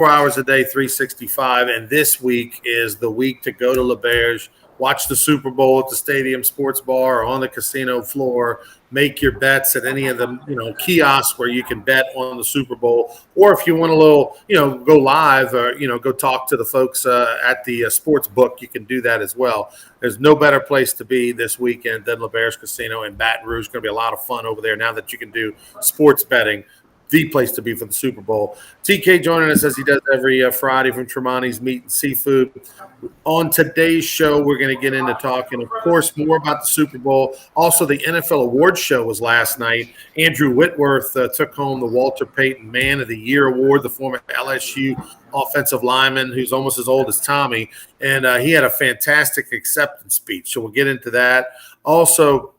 hours a day, 365. And this week is the week to go to LeBerge, watch the Super Bowl at the Stadium Sports Bar or on the casino floor, make your bets at any of the kiosks where you can bet on the Super Bowl. Or if you want a little, go live or, go talk to the folks at the sports book, you can do that as well. There's no better place to be this weekend than LeBerge Casino in Baton Rouge. It's going to be a lot of fun over there now that you can do sports betting. The place to be for the Super Bowl. TK joining us as he does every Friday from Tremonti's Meat and Seafood. On today's show, we're going to get into talking, of course, more about the Super Bowl. Also, the NFL Awards show was last night. Andrew Whitworth took home the Walter Payton Man of the Year award, the former LSU offensive lineman who's almost as old as Tommy. And he had a fantastic acceptance speech. So we'll get into that. Also,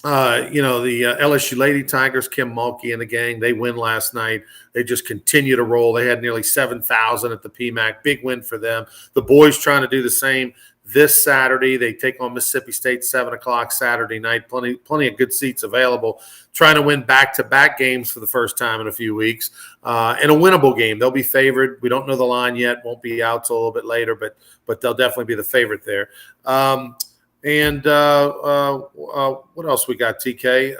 the LSU Lady Tigers, Kim Mulkey and the gang, they win last night. They just continue to roll. They had nearly 7,000 at the PMAC. Big win for them. The boys trying to do the same this Saturday. They take on Mississippi State, 7 o'clock Saturday night. Plenty of good seats available. Trying to win back-to-back games for the first time in a few weeks. And a winnable game. They'll be favored. We don't know the line yet. Won't be out till a little bit later, but they'll definitely be the favorite there. And what else we got, TK?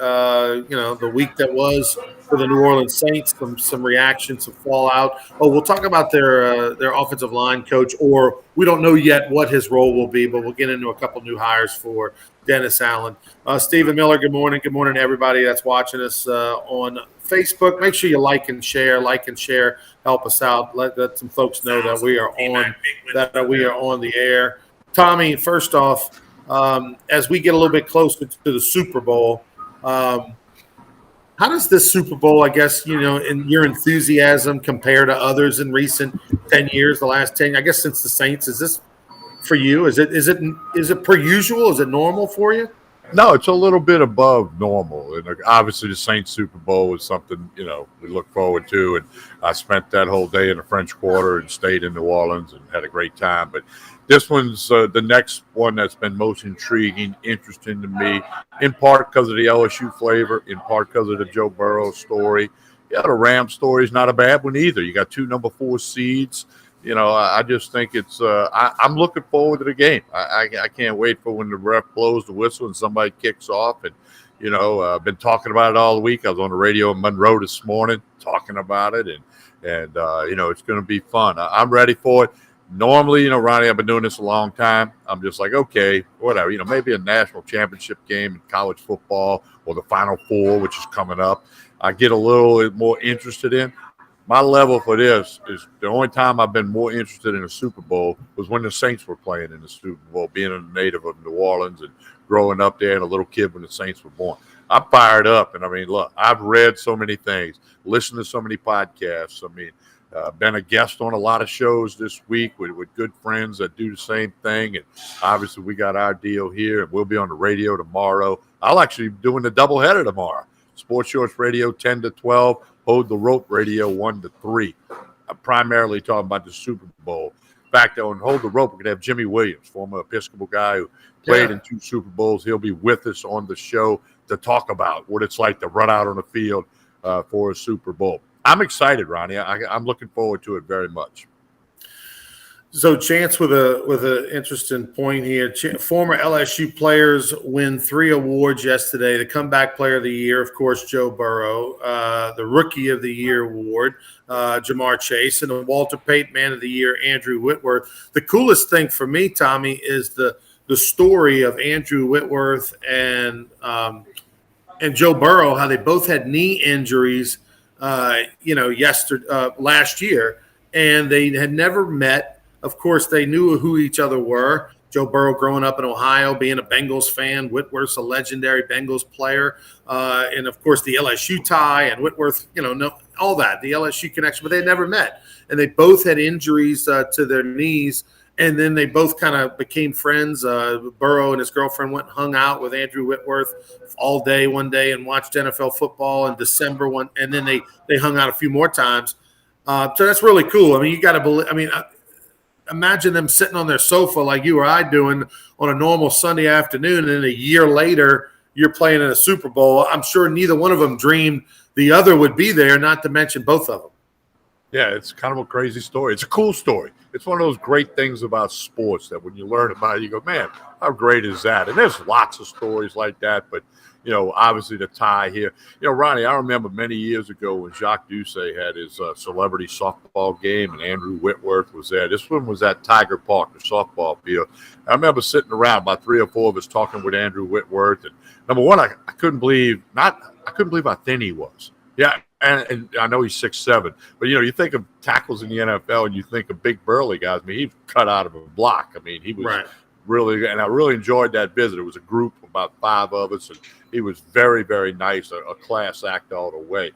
The week that was for the New Orleans Saints, some reactions, some fallout. Oh, we'll talk about their offensive line coach, or we don't know yet what his role will be, but we'll get into a couple new hires for Dennis Allen. Stephen Miller, good morning. Good morning to everybody that's watching us on Facebook. Make sure you like and share. Help us out. Let some folks know that we are on the air. Tommy, first off, as we get a little bit closer to the Super Bowl, how does this Super Bowl, I guess, in your enthusiasm compare to others in recent 10 years, the last 10, I guess since the Saints? Is this for you? Is it per usual? Is it normal for you? No, it's a little bit above normal. And obviously the Saints Super Bowl is something, we look forward to. And I spent that whole day in the French Quarter and stayed in New Orleans and had a great time. But this one's the next one that's been most intriguing, interesting to me, in part because of the LSU flavor, in part because of the Joe Burrow story. Yeah, the Rams story is not a bad one either. You got 2 number 4 seeds. I just think it's I'm looking forward to the game. I can't wait for when the ref blows the whistle and somebody kicks off. And, I've been talking about it all week. I was on the radio in Monroe this morning talking about it. And it's going to be fun. I'm ready for it. Normally, Ronnie, I've been doing this a long time. I'm just like, okay, whatever, maybe a national championship game in college football or the Final Four, which is coming up, I get a little more interested in. My level for this is the only time I've been more interested in a Super Bowl was when the Saints were playing in the Super Bowl, being a native of New Orleans and growing up there and a little kid when the Saints were born. I'm fired up. And, look, I've read so many things, listened to so many podcasts. Been a guest on a lot of shows this week with good friends that do the same thing. And obviously we got our deal here, and we'll be on the radio tomorrow. I'll actually be doing the doubleheader tomorrow. Sports Shorts Radio 10 to 12, Hold the Rope Radio 1 to 3. I'm primarily talking about the Super Bowl. In fact, on Hold the Rope, we're going to have Jimmy Williams, former Episcopal guy who played in 2 Super Bowls. He'll be with us on the show to talk about what it's like to run out on the field for a Super Bowl. I'm excited, Ronnie. I'm looking forward to it very much. So, Chance, with an interesting point here. Former LSU players win 3 awards yesterday. The Comeback Player of the Year, of course, Joe Burrow. The Rookie of the Year award, Jamar Chase, and the Walter Payton Man of the Year, Andrew Whitworth. The coolest thing for me, Tommy, is the story of Andrew Whitworth and Joe Burrow, how they both had knee injuries. Last year, and they had never met. Of course, they knew who each other were. Joe Burrow growing up in Ohio, being a Bengals fan. Whitworth's a legendary Bengals player. And, of course, the LSU tie and Whitworth, all that, the LSU connection. But they had never met. And they both had injuries to their knees. And then they both kind of became friends. Burrow and his girlfriend went and hung out with Andrew Whitworth all day one day and watched NFL football in December one. And then they hung out a few more times. So that's really cool. You got to believe. Imagine them sitting on their sofa like you or I doing on a normal Sunday afternoon, and then a year later you're playing in a Super Bowl. I'm sure neither one of them dreamed the other would be there, not to mention both of them. Yeah, it's kind of a crazy story. It's a cool story. It's one of those great things about sports that when you learn about it, you go, man, how great is that? And there's lots of stories like that. But, obviously the tie here. Ronnie, I remember many years ago when Jacques Doucet had his celebrity softball game and Andrew Whitworth was there. This one was at Tiger Park, the softball field. I remember sitting around, about 3 or 4 of us talking with Andrew Whitworth. And number one, I couldn't believe how thin he was. Yeah. And I know he's 6'7", but you think of tackles in the NFL and you think of big burly guys. I mean, he's cut out of a block. I mean, he was really, and I really enjoyed that visit. It was a group of about 5 of us, and he was very, very nice, a class act all the way.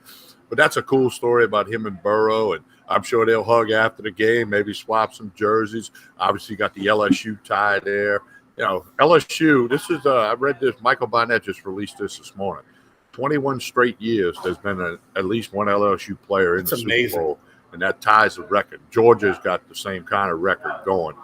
But that's a cool story about him and Burrow, and I'm sure they'll hug after the game, maybe swap some jerseys. Obviously, you got the LSU tie there. LSU. This is I read this. Michael Barnett just released this morning. 21 straight years, there's been at least one LSU player in the Super Bowl, and that ties the record. Georgia's got the same kind of record going,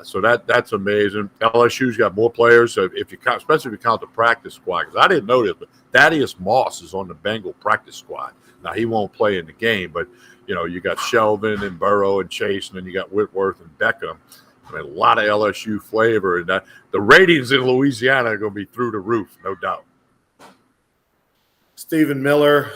so that's amazing. LSU's got more players, so especially if you count the practice squad. Because I didn't know this, but Thaddeus Moss is on the Bengal practice squad. Now he won't play in the game, but you got Shelvin and Burrow and Chase, and then you got Whitworth and Beckham. I mean, a lot of LSU flavor, and the ratings in Louisiana are going to be through the roof, no doubt. Stephen Miller,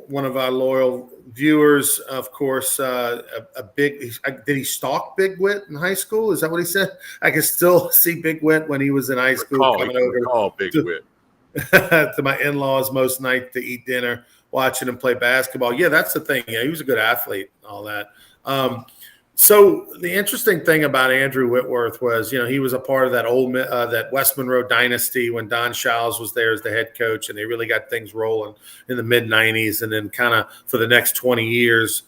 one of our loyal viewers, of course, did he stalk Big Wit in high school? Is that what he said? I can still see Big Wit when he was in high school coming over Big Wit to my in-laws most nights to eat dinner, watching him play basketball. Yeah, that's the thing. Yeah, he was a good athlete, all that. So the interesting thing about Andrew Whitworth was, he was a part of that that West Monroe dynasty when Don Showles was there as the head coach, and they really got things rolling in the mid-'90s, and then kind of for the next 20 years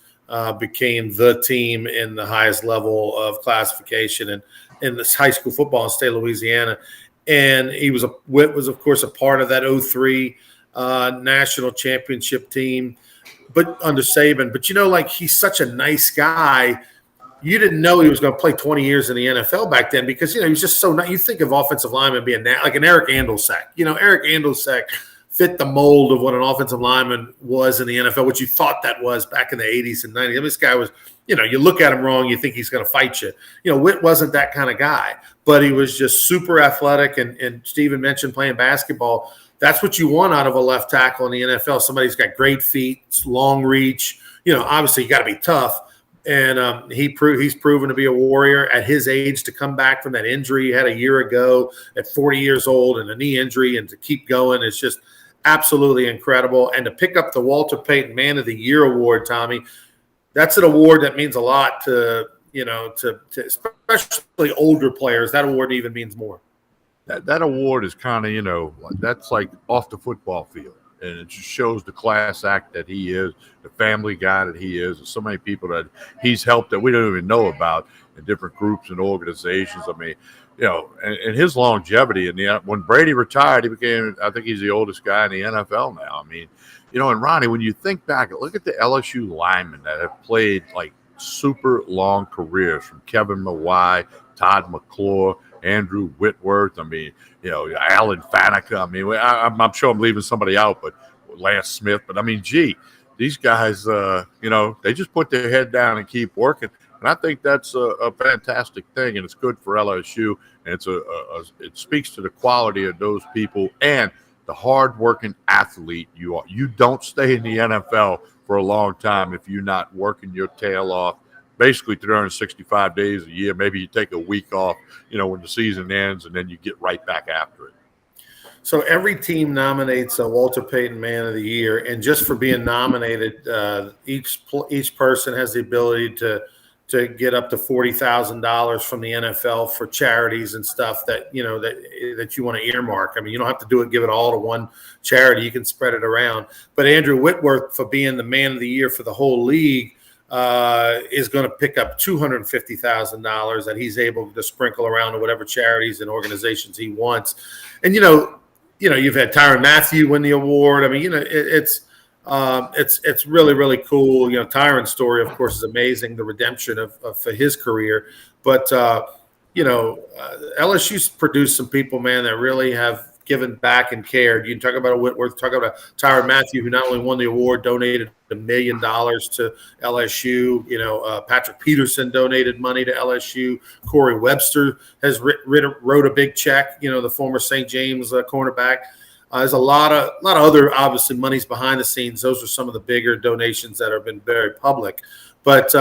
became the team in the highest level of classification and in this high school football in the state of Louisiana. And Whit was, of course, a part of that 2003 national championship team, but under Saban. But, he's such a nice guy. You didn't know he was going to play 20 years in the NFL back then because, he was just so nice. You think of offensive lineman being like an Eric Andelsack. Eric Andelsack fit the mold of what an offensive lineman was in the NFL, which you thought that was back in the 80s and 90s. I mean, this guy was, you look at him wrong, you think he's going to fight you. Whit wasn't that kind of guy, but he was just super athletic. And Steven mentioned playing basketball. That's what you want out of a left tackle in the NFL. Somebody's got great feet, long reach. Obviously you got to be tough. And he's proven to be a warrior at his age to come back from that injury he had a year ago at 40 years old and a knee injury and to keep going. It's just absolutely incredible. And to pick up the Walter Payton Man of the Year award, Tommy, that's an award that means a lot to especially older players. That award even means more. That award is kind of, that's like off the football field. And it just shows the class act that he is, the family guy that he is, and so many people that he's helped that we don't even know about in different groups and organizations. I mean, and his longevity. When Brady retired, he became, I think he's the oldest guy in the NFL now. I mean, and Ronnie, when you think back, look at the LSU linemen that have played like super long careers, from Kevin Mawai, Todd McClure, Andrew Whitworth. I mean, Alan Faneca. I mean, I'm sure I'm leaving somebody out, but Lance Smith. But I mean, these guys, they just put their head down and keep working. And I think that's a fantastic thing, and it's good for LSU. And it speaks to the quality of those people and the hard-working athlete you are. You don't stay in the NFL for a long time if you're not working your tail off. Basically 365 days a year. Maybe you take a week off, when the season ends, and then you get right back after it. So every team nominates a Walter Payton Man of the Year, and just for being nominated, each person has the ability to get up to $40,000 from the NFL for charities and stuff that you want to earmark. I mean, you don't have to give it all to one charity. You can spread it around. But Andrew Whitworth, for being the Man of the Year for the whole league, is going to pick up $250,000 that he's able to sprinkle around to whatever charities and organizations he wants. And you've had Tyrann Mathieu win the award. I mean, it's really, really cool. Tyrann's story, of course, is amazing. The redemption for his career, but LSU's produced some people, man, that really have given back and cared. You can talk about a Whitworth, talk about a Tyrann Mathieu, who not only won the award, donated $1 million to LSU. Patrick Peterson donated money to LSU. Corey Webster has wrote a big check. The former St. James cornerback. There's a lot of other, obviously, monies behind the scenes. Those are some of the bigger donations that have been very public. But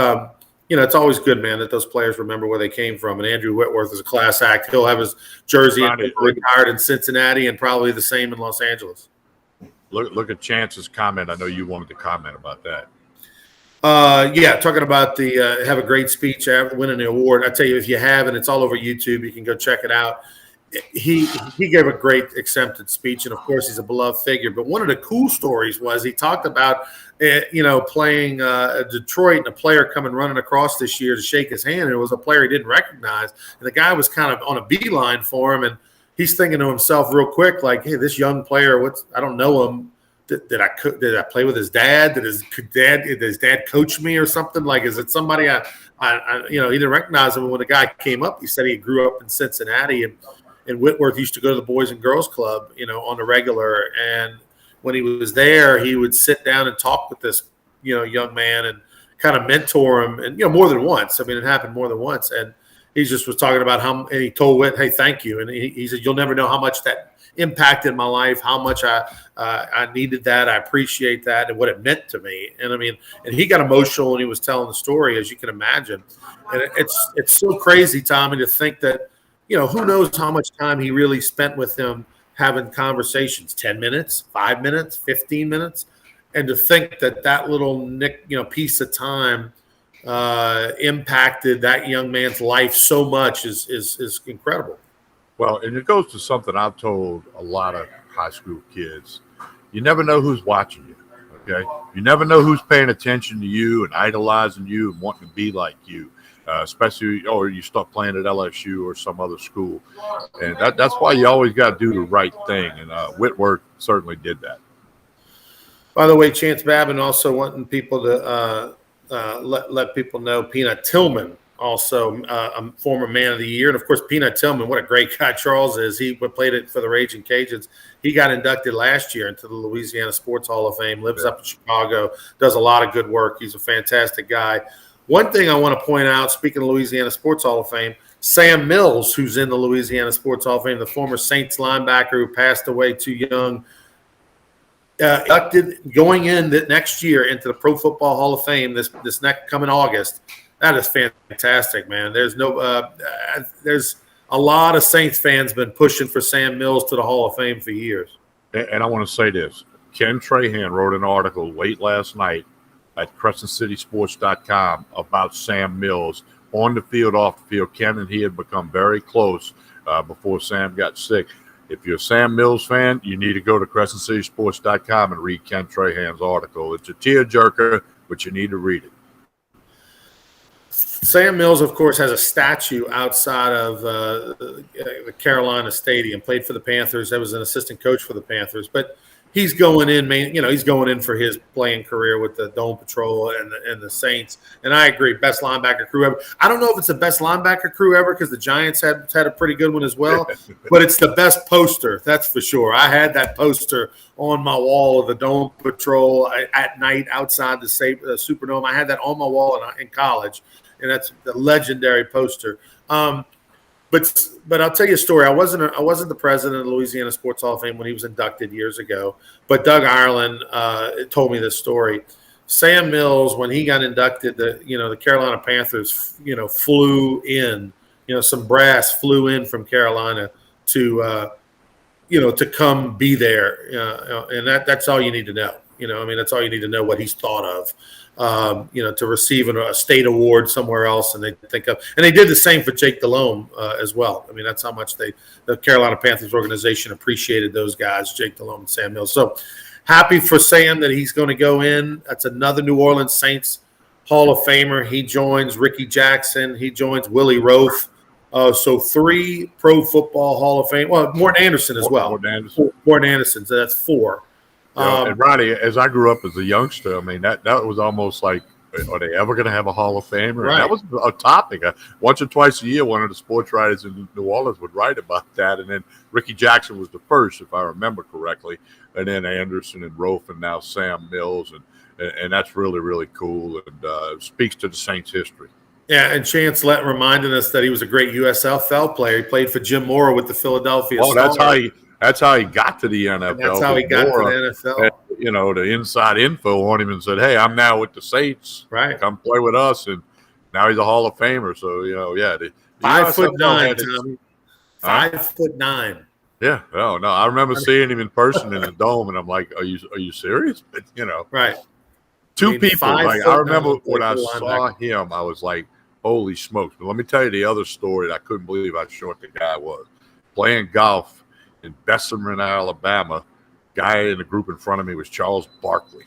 it's always good, man, that those players remember where they came from. And Andrew Whitworth is a class act. He'll have his jersey retired in Cincinnati and probably the same in Los Angeles. Look at Chance's comment. I know you wanted to comment about that. Talking about the have a great speech after winning the award. I tell you, if you haven't, it's all over YouTube. You can go check it out. He gave a great accepted speech, and of course he's a beloved figure. But one of the cool stories was he talked about playing Detroit, and a player coming running across this year to shake his hand, and it was a player he didn't recognize, and the guy was kind of on a beeline for him, and he's thinking to himself real quick, like, hey, this young player, I don't know him. Did I play with his dad? Did his dad coach me or something? Like, is it somebody I he didn't recognize him. When the guy came up, he said he grew up in Cincinnati, and Whitworth used to go to the Boys and Girls Club, on the regular. And when he was there, he would sit down and talk with this, young man and kind of mentor him. And, more than once. I mean, it happened more than once. And he just was talking about and he told Whit, hey, thank you. And he said, you'll never know how much that impacted my life, how much I needed that. I appreciate that and what it meant to me. And I mean, and he got emotional when he was telling the story, as you can imagine. And it's so crazy, Tommy, to think that, who knows how much time he really spent with him having conversations, 10 minutes, 5 minutes, 15 minutes. And to think that little piece of time impacted that young man's life so much is incredible. Well, and it goes to something I've told a lot of high school kids. You never know who's watching you, okay? You never know who's paying attention to you and idolizing you and wanting to be like you. Especially, or you start playing at LSU or some other school. And that's why you always got to do the right thing. And Whitworth certainly did that. By the way, Chance Babin also wanting people to let people know Peanut Tillman, also a former man of the year. And, of course, Peanut Tillman, what a great guy Charles is. He played it for the Raging Cajuns. He got inducted last year into the Louisiana Sports Hall of Fame, lives up in Chicago, does a lot of good work. He's a fantastic guy. One thing I want to point out, speaking of Louisiana Sports Hall of Fame, Sam Mills, who's in the Louisiana Sports Hall of Fame, the former Saints linebacker who passed away too young, inducted going in next year into the Pro Football Hall of Fame this next coming August. That is fantastic, man. There's a lot of Saints fans been pushing for Sam Mills to the Hall of Fame for years. And I want to say this. Ken Trahan wrote an article late last night at CrescentCitySports.com about Sam Mills on the field, off the field. Ken and he had become very close before Sam got sick. If you're a Sam Mills fan, you need to go to CrescentCitySports.com and read Ken Trahan's article. It's a tearjerker, but you need to read it. Sam Mills, of course, has a statue outside of the Carolina Stadium. Played for the Panthers. I was an assistant coach for the Panthers, but he's going in, he's going in for his playing career with the Dome Patrol and the Saints. And I agree, best linebacker crew ever. I don't know if it's the best linebacker crew ever because the Giants had a pretty good one as well, but it's the best poster, that's for sure. I had that poster on my wall of the Dome Patrol at night outside the Superdome. I had that on my wall in college, and that's the legendary poster. But I'll tell you a story. I wasn't the president of the Louisiana Sports Hall of Fame when he was inducted years ago. But Doug Ireland told me this story. Sam Mills, when he got inducted, the Carolina Panthers, flew in. Some brass flew in from Carolina to come be there. And that's all you need to know. That's all you need to know what he's thought of. To receive a state award somewhere else, and they did the same for Jake Delhomme as well. I mean, that's how much the Carolina Panthers organization appreciated those guys, Jake Delhomme and Sam Mills. So happy for Sam that he's going to go in. That's another New Orleans Saints Hall of Famer. He joins Ricky Jackson. He joins Willie Roaf. So 3 Pro Football Hall of Fame. Well, Morton Anderson as well. Morton Anderson. So that's 4. And Ronnie, as I grew up as a youngster, I mean, that was almost like are they ever going to have a Hall of Famer? Right. And that was a topic. Once or twice a year, one of the sports writers in New Orleans would write about that. And then Ricky Jackson was the first, if I remember correctly. And then Anderson and Rofe, and now Sam Mills. And that's really, really cool, and speaks to the Saints' history. Yeah, and Chance Lett reminded us that he was a great USFL player. He played for Jim Mora with the Philadelphia Stars. That's how he got to the NFL. And that's how he got to the NFL. Had, the inside info on him and said, "Hey, I'm now with the Saints. Right, come play with us." And now he's a Hall of Famer. So the 5'9", Tommy. 5'9". Yeah, no. I remember seeing him in person in the dome, and I'm like, "Are you serious?" But, right. Two people. Like, I remember when I saw him, I was like, "Holy smokes!" But let me tell you the other story that I couldn't believe how short the guy was. Playing golf in Bessemer, Alabama. Guy in the group in front of me was Charles Barkley.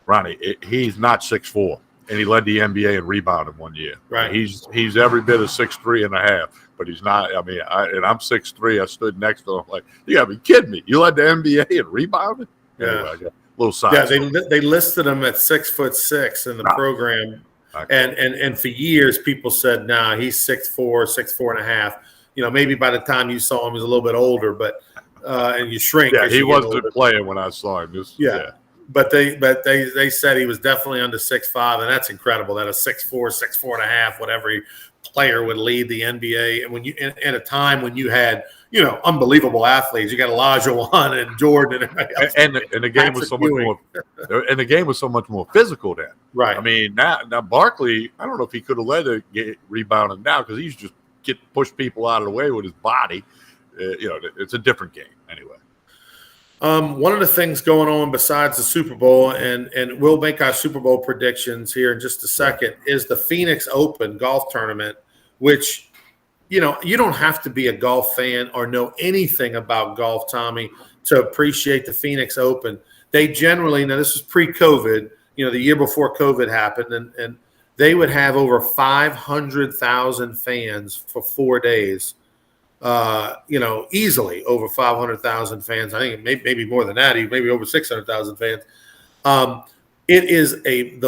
Ronnie, he's not 6'4", and he led the NBA in rebounding 1 year. Right. He's every bit of 6'3.5", but he's not. I mean, I'm 6'3". I stood next to him like, you gotta be kidding me. You led the NBA in rebounding? Yeah. Anyway, I got a little size. Yeah, they listed him at 6'6" in the program, and for years people said, "Nah, he's 6'4", 6'4.5". Maybe by the time you saw him, he was a little bit older, but and you shrink. Yeah, he wasn't playing when I saw him. But they said he was definitely under 6'5", and that's incredible. That a 6'4", 6'4.5", whatever player would lead the NBA, and when you in a time when you had unbelievable athletes, you got Olajuwon and Jordan, and the game was so much more, and the game was so much more physical then. Right. I mean, now Barkley, I don't know if he could have led a rebounding now because he's just push people out of the way with his body. It's a different game anyway. One of the things going on besides the Super Bowl, and we'll make our Super Bowl predictions here in just a second, is the Phoenix Open golf tournament, which, you don't have to be a golf fan or know anything about golf, Tommy, to appreciate the Phoenix Open. They generally, now this is pre-COVID, the year before COVID happened, and they would have over 500,000 fans for 4 days. Easily over 500,000 fans. I think maybe more than that, maybe over 600,000 fans. It is a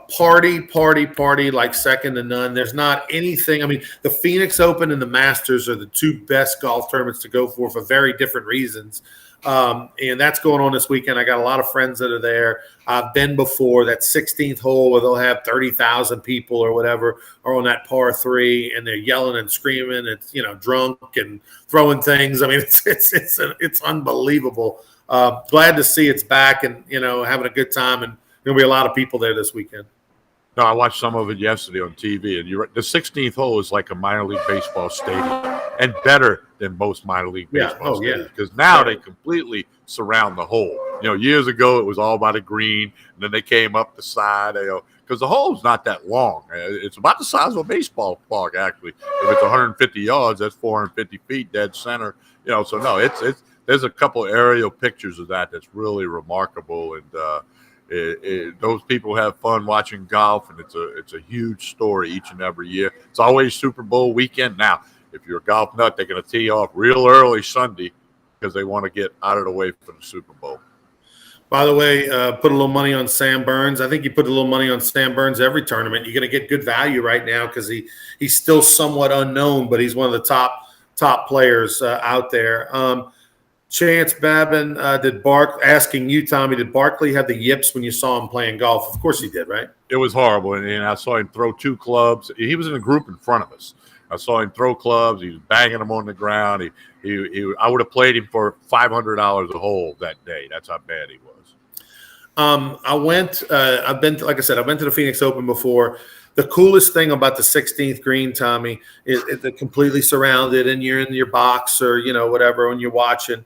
party like second to none. There's not anything. I mean, the Phoenix Open and the Masters are the two best golf tournaments to go for very different reasons. And that's going on this weekend. I got a lot of friends that are there. I've been before. That 16th hole where they'll have 30,000 people or whatever are on that par 3, and they're yelling and screaming. It's drunk and throwing things. I mean, it's unbelievable. Glad to see it's back and having a good time, and there'll be a lot of people there this weekend. No, I watched some of it yesterday on TV, and the 16th hole is like a minor league baseball stadium, and better than most minor league baseball stadiums, because now they completely surround the hole. Years ago it was all by the green, and then they came up the side. Because the hole's not that long. It's about the size of a baseball park, actually. If it's 150 yards, that's 450 feet dead center. So no, it's there's a couple aerial pictures of that's really remarkable, and those people have fun watching golf, and it's a huge story each and every year. It's always Super Bowl weekend. Now, if you're a golf nut, they're going to tee off real early Sunday because they want to get out of the way for the Super Bowl. By the way, put a little money on Sam Burns. I think you put a little money on Sam Burns every tournament. You're going to get good value right now because he's still somewhat unknown, but he's one of the top players out there. Chance Babin, asking you, Tommy, did Barkley have the yips when you saw him playing golf? Of course he did, right? It was horrible, and I saw him throw 2 clubs. He was in a group in front of us. I saw him throw clubs. He was banging them on the ground. I would have played him for $500 a hole that day. That's how bad he was. I've been to the Phoenix Open before. The coolest thing about the 16th green, Tommy, is they're completely surrounded, and you're in your box or whatever when you're watching.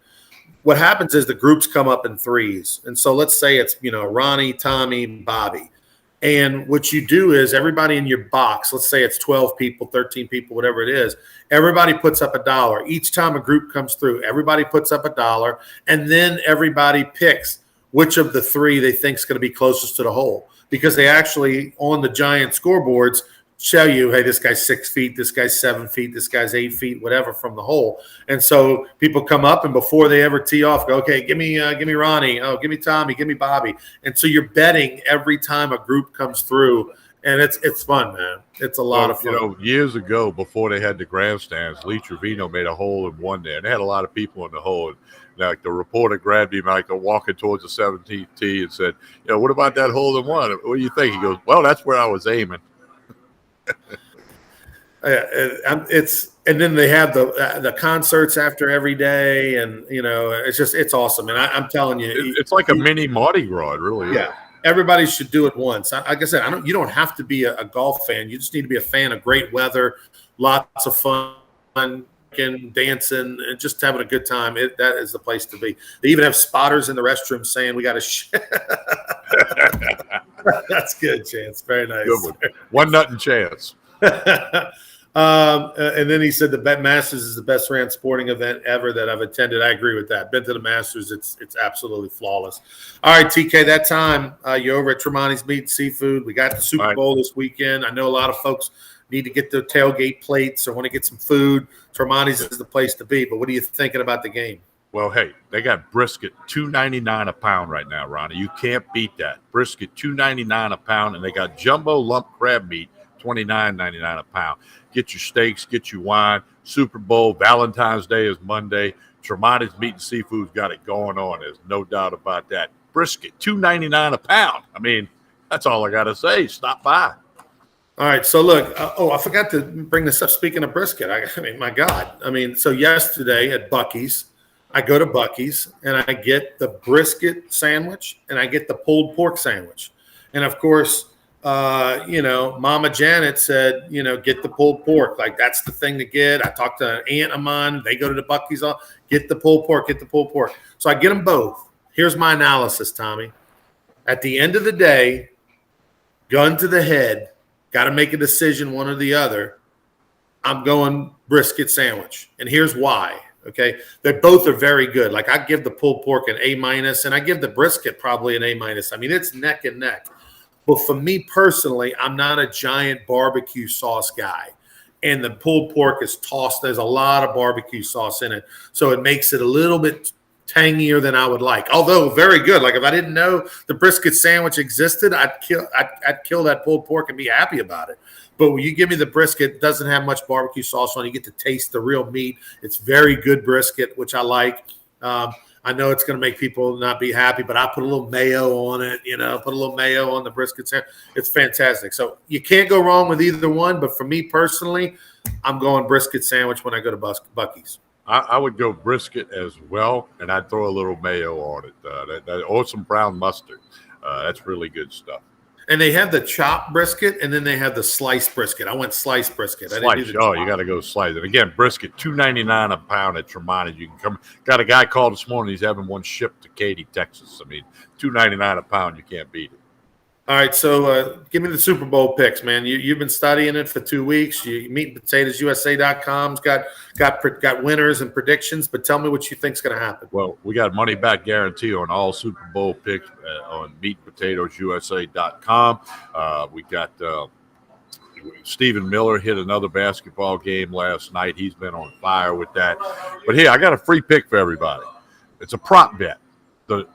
What happens is the groups come up in threes, and so let's say it's Ronnie, Tommy, Bobby. And what you do is everybody in your box, let's say it's 12 people, 13 people, whatever it is, everybody puts up $1. Each time a group comes through, everybody puts up $1, and then everybody picks which of the 3 they think is going to be closest to the hole. Because they actually, on the giant scoreboards, show you, hey, this guy's 6 feet, this guy's 7 feet, this guy's 8 feet, whatever from the hole. And so people come up and before they ever tee off, go, okay, give me Ronnie, oh, give me Tommy, give me Bobby. And so you're betting every time a group comes through. And it's fun, man. It's a lot of fun. Years ago, before they had the grandstands, Lee Trevino made a hole in one there. And they had a lot of people in the hole. And like the reporter grabbed him, like walking towards the 17th tee, and said, what about that hole in one? What do you think? He goes, well, that's where I was aiming. And then they have the concerts after every day, and it's awesome. And I'm telling you, it's like a mini Mardi Gras, really. Yeah. Everybody should do it once. Like I said, you don't have to be a golf fan. You just need to be a fan of great weather, lots of fun, dancing, and just having a good time. That is the place to be. They even have spotters in the restroom saying, we got to That's good, Chance. Very nice. Good one. 1-0 Chance. And then he said the Masters is the best Rantz sporting event ever that I've attended. I agree with that. Been to the Masters. It's absolutely flawless. All right, TK, that time you're over at Tremonti's Meat and Seafood. We got the Super Bowl this weekend. I know a lot of folks need to get their tailgate plates or want to get some food. Tremonti's is the place to be. But what are you thinking about the game? Well, hey, they got brisket $2.99 a pound right now, Ronnie. You can't beat that. Brisket $2.99 a pound, and they got jumbo lump crab meat $29.99 a pound. Get your steaks, get your wine. Super Bowl, Valentine's Day is Monday. Tremonti's Meat and Seafood's got it going on. There's no doubt about that. Brisket, $2.99 a pound. I mean, that's all I got to say. Stop by. All right, so look, I forgot to bring this up. Speaking of brisket, I mean, my God. I mean, so yesterday at Buc-ee's, I go to Buc-ee's and I get the brisket sandwich and I get the pulled pork sandwich. And, of course, Mama Janet said, get the pulled pork. Like, that's the thing to get. I talked to an aunt of mine. They go to the Buc-ee's. Get the pulled pork, get the pulled pork. So I get them both. Here's my analysis, Tommy. At the end of the day, gun to the head, got to make a decision, one or the other. I'm going brisket sandwich. And here's why. Okay. They both are very good. Like, I give the pulled pork an A-, and I give the brisket probably an A-. I mean, it's neck and neck. But for me personally, I'm not a giant barbecue sauce guy. And the pulled pork is tossed. There's a lot of barbecue sauce in it. So it makes it a little bit tangier than I would like. Although very good. Like, if I didn't know the brisket sandwich existed, I'd kill that pulled pork and be happy about it. But when you give me the brisket, it doesn't have much barbecue sauce on it. You get to taste the real meat. It's very good brisket, which I like. I know it's going to make people not be happy, but I put a little mayo on it, put a little mayo on the brisket sandwich. It's fantastic. So you can't go wrong with either one. But for me personally, I'm going brisket sandwich when I go to Buc-ee's. I would go brisket as well, and I'd throw a little mayo on it, or some brown mustard. That's really good stuff. And they have the chopped brisket, and then they have the sliced brisket. I went sliced brisket. Slice. You got to go slice it. Again, brisket, $2.99 a pound at Tremonti's. You can come. Got a guy called this morning. He's having one shipped to Katy, Texas. I mean, $2.99 a pound. You can't beat it. All right, so give me the Super Bowl picks, man. You've been studying it for 2 weeks. MeatandPotatoesUSA.com's got winners and predictions, but tell me what you think's going to happen. Well, we got money back guarantee on all Super Bowl picks on MeatandPotatoesUSA.com. We got Stephen Miller hit another basketball game last night. He's been on fire with that. But here, I got a free pick for everybody. It's a prop bet.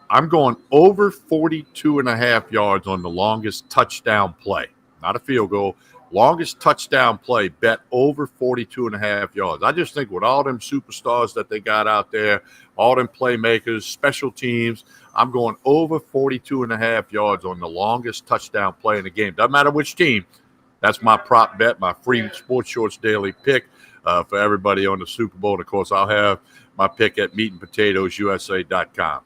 I'm going over 42.5 yards on the longest touchdown play. Not a field goal. Longest touchdown play, bet over 42.5 yards. I just think with all them superstars that they got out there, all them playmakers, special teams, I'm going over 42.5 yards on the longest touchdown play in the game. Doesn't matter which team. That's my prop bet, my free Sports Shorts daily pick for everybody on the Super Bowl. And, of course, I'll have my pick at MeatandPotatoesUSA.com.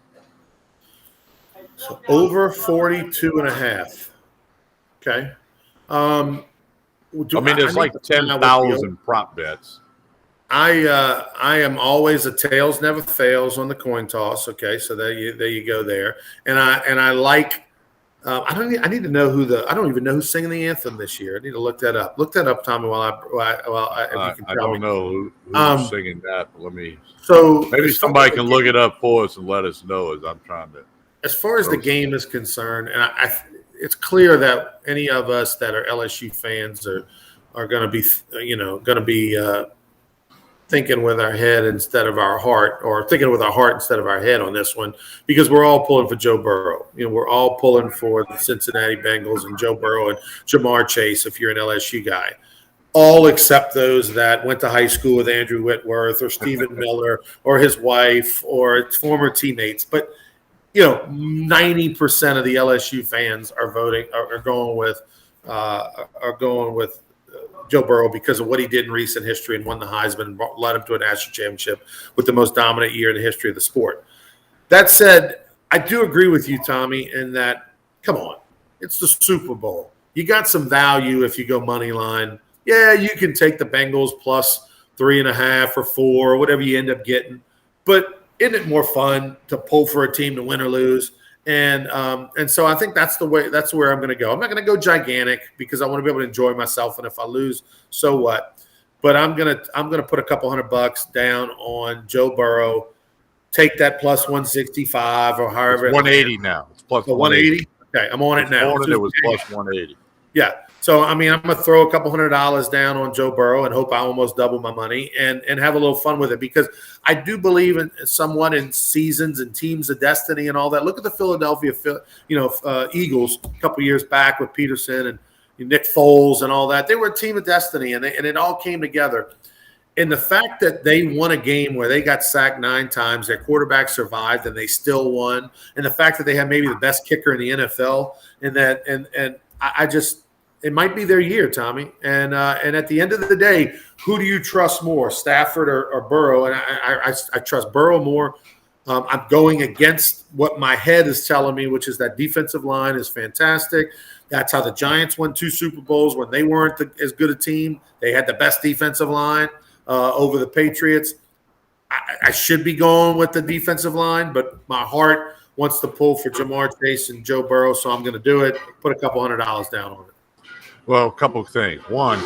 So over 42.5. Okay. There's like 10,000 prop bets. I am always a tails never fails on the coin toss. Okay, so there you go there. And I like. I need to know I don't even know who's singing the anthem this year. I need to look that up. Look that up, Tommy. If you can tell me. I don't know who's singing that. Let me. So maybe somebody can look it up for us and let us know as I'm trying to. As far as the game is concerned, and it's clear that any of us that are LSU fans are going to be, thinking with our head instead of our heart, or thinking with our heart instead of our head on this one, because we're all pulling for Joe Burrow. We're all pulling for the Cincinnati Bengals and Joe Burrow and Jamar Chase if you're an LSU guy. All except those that went to high school with Andrew Whitworth or Stephen Miller or his wife or former teammates. But 90% of the LSU fans are going with Joe Burrow because of what he did in recent history and won the Heisman and led him to a national championship with the most dominant year in the history of the sport. That said, I do agree with you, Tommy, in that, come on, it's the Super Bowl. You got some value if you go money line. Yeah, you can take the Bengals plus 3.5 or 4 or whatever you end up getting. But isn't it more fun to pull for a team to win or lose? And so I think that's where I'm going to go. I'm not going to go gigantic because I want to be able to enjoy myself. And if I lose, so what? But I'm gonna put a couple $100 down on Joe Burrow. Take that plus 165 or however. It's 180 now. It's plus 180. Okay, I'm on it now. It was plus 180. Yeah. So, I'm going to throw a couple $100 down on Joe Burrow and hope I almost double my money and have a little fun with it, because I do believe in somewhat in seasons and teams of destiny and all that. Look at the Philadelphia, Eagles a couple years back with Peterson and Nick Foles and all that. They were a team of destiny, and it all came together. And the fact that they won a game where they got sacked 9 times, their quarterback survived, and they still won, and the fact that they had maybe the best kicker in the NFL, and I just – it might be their year, Tommy. And at the end of the day, who do you trust more, Stafford or Burrow? And I trust Burrow more. I'm going against what my head is telling me, which is that defensive line is fantastic. That's how the Giants won 2 Super Bowls when they weren't as good a team. They had the best defensive line over the Patriots. I should be going with the defensive line, but my heart wants to pull for Jamar Chase and Joe Burrow, so I'm going to do it. Put a couple $100 down on it. Well, a couple of things. One,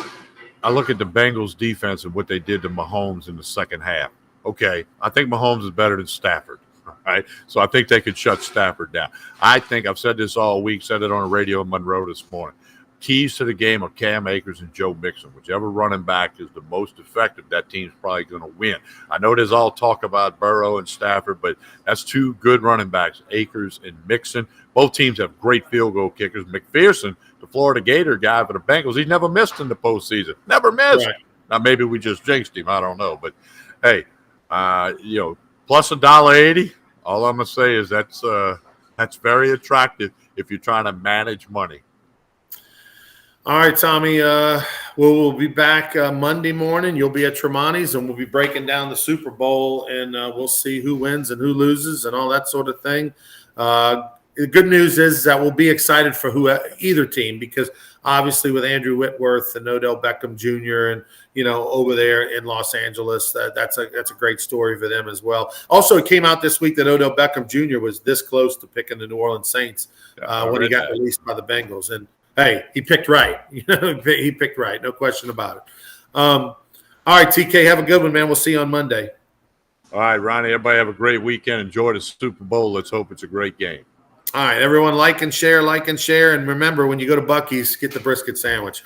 I look at the Bengals defense and what they did to Mahomes in the second half. Okay, I think Mahomes is better than Stafford, right? So I think they could shut Stafford down. I think I've said this all week, said it on the radio in Monroe this morning. Keys to the game are Cam Akers and Joe Mixon. Whichever running back is the most effective, that team's probably going to win. I know there's all talk about Burrow and Stafford, but that's 2 good running backs, Akers and Mixon. Both teams have great field goal kickers. McPherson, the Florida Gator guy for the Bengals, he's never missed in the postseason. Never missed. Right. Now, maybe we just jinxed him. I don't know. But, hey, plus $1.80, all I'm going to say is that's very attractive if you're trying to manage money. All right, Tommy, we'll be back Monday morning. You'll be at Tremonti's, and we'll be breaking down the Super Bowl, and we'll see who wins and who loses and all that sort of thing. The good news is that we'll be excited for either team, because obviously with Andrew Whitworth and Odell Beckham Jr. and over there in Los Angeles, that's a great story for them as well. Also, it came out this week that Odell Beckham Jr. was this close to picking the New Orleans Saints when he got released by the Bengals, and hey, he picked right. He picked right, no question about it. All right, TK, have a good one, man. We'll see you on Monday. All right, Ronnie, everybody have a great weekend. Enjoy the Super Bowl. Let's hope it's a great game. All right, everyone, like and share. And remember, when you go to Buc-ee's, get the brisket sandwich.